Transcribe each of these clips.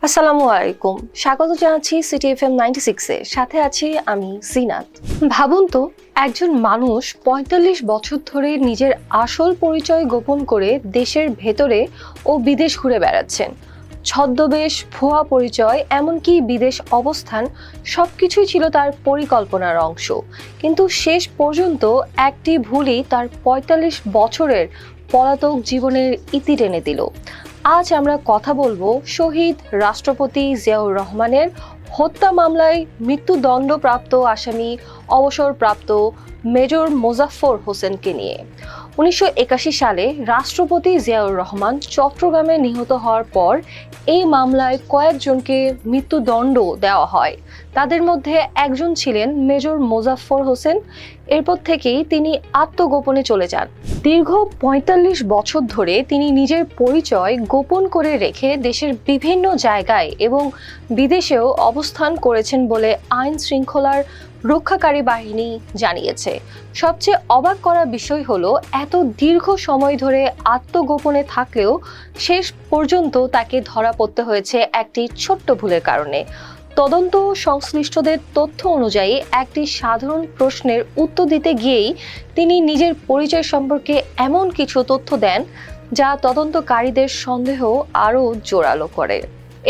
আসসালামু আলাইকুম, স্বাগত জানাচ্ছি সিটি এফএম 96 এর সাথে আছি আমি জিনাত। ভাবুন তো, একজন মানুষ ৪৫ বছর ধরে নিজের আসল পরিচয় গোপন করে দেশের ভেতরে ও বিদেশ ঘুরে বেড়াচ্ছেন। ছদ্মবেশ, ভুয়া পরিচয়, এমনকি বিদেশ অবস্থান সবকিছুই ছিল তার পরিকল্পনার অংশ। কিন্তু শেষ পর্যন্ত একটি ভুলই তার ৪৫ বছরের পলাতক জীবনের ইতি টেনে দিল। আজ আমরা কথা বলবো শহীদ রাষ্ট্রপতি জিয়াউর রহমানের হত্যা মামলায় মৃত্যুদণ্ডপ্রাপ্ত আসামি অবসরপ্রাপ্ত মেজর মোজাফফর হোসেনকে নিয়ে। ১৯৮১ সালে রাষ্ট্রপতি জিয়াউর রহমান চট্টগ্রামে নিহত হওয়ার পর এই মামলায় কয়েকজনকে মৃত্যুদণ্ড দেওয়া হয়। তাদের মধ্যে একজন ছিলেন মেজর মোজাফফর হোসেন। এরপর থেকেই তিনি আত্মগোপনে চলে যান। দীর্ঘ ৪৫ বছর ধরে তিনি নিজের পরিচয় গোপন করে রেখে দেশের বিভিন্ন জায়গায় এবং বিদেশেও অবস্থান করেছেন বলে আইন শৃঙ্খলার রক্ষাকারী বাহিনী জানিয়েছে। সবচেয়ে অবাক করা বিষয় হলো, এত দীর্ঘ সময় ধরে আত্মগোপনে থাকলেও শেষ পর্যন্ত তাকে ধরা পড়তে হয়েছে একটি ছোট্ট ভুলের কারণে। তদন্ত সংশ্লিষ্টদের তথ্য অনুযায়ী একটি সাধারণ প্রশ্নের উত্তর দিতে গিয়েই তিনি নিজের পরিচয় সম্পর্কে এমন কিছু তথ্য দেন যা তদন্তকারীদের সন্দেহ আরও জোরালো করে।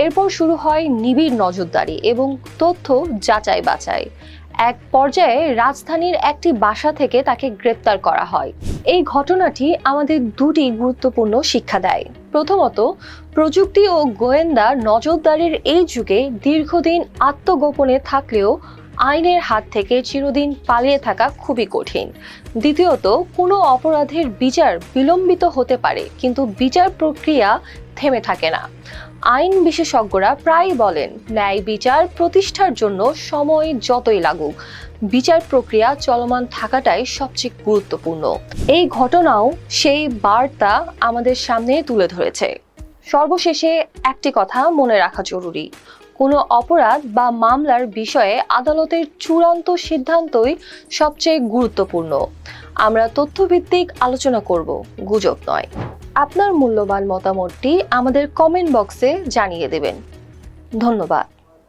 এরপর শুরু হয় নিবিড় নজরদারি এবং তথ্য যাচাই বাছাই। এক পর্যায়ে রাজধানীর একটি বাসা থেকে তাকে গ্রেপ্তার করা হয়। এই ঘটনাটি আমাদের দুটি গুরুত্বপূর্ণ শিক্ষা দেয়। প্রথমত, প্রযুক্তি ও গোয়েন্দা নজরদারির এই যুগে দীর্ঘদিন আত্মগোপনে থাকলেও আইনের হাত থেকে চিরদিন পালিয়ে থাকা খুবই কঠিন। দ্বিতীয়ত, কোনো অপরাধের বিচার বিলম্বিত হতে পারে, কিন্তু বিচার প্রক্রিয়া থেমে থাকে না। আইন বিশেষজ্ঞরা প্রায়ই বলেন, ন্যায় বিচার প্রতিষ্ঠার জন্য সময় যতই লাগুক, বিচার প্রক্রিয়া চলমান থাকাটাই সবচেয়ে গুরুত্বপূর্ণ। এই ঘটনাও সেই বার্তা আমাদের সামনে তুলে ধরেছে। সর্বশেষে একটি কথা মনে রাখা জরুরি, কোনো অপরাধ বা মামলার বিষয়ে আদালতের চূড়ান্ত সিদ্ধান্তই সবচেয়ে গুরুত্বপূর্ণ। আমরা তথ্যভিত্তিক আলোচনা করব, গুজব নয়। আপনার মূল্যবান মতামতটি আমাদের কমেন্ট বক্সে জানিয়ে দেবেন। ধন্যবাদ।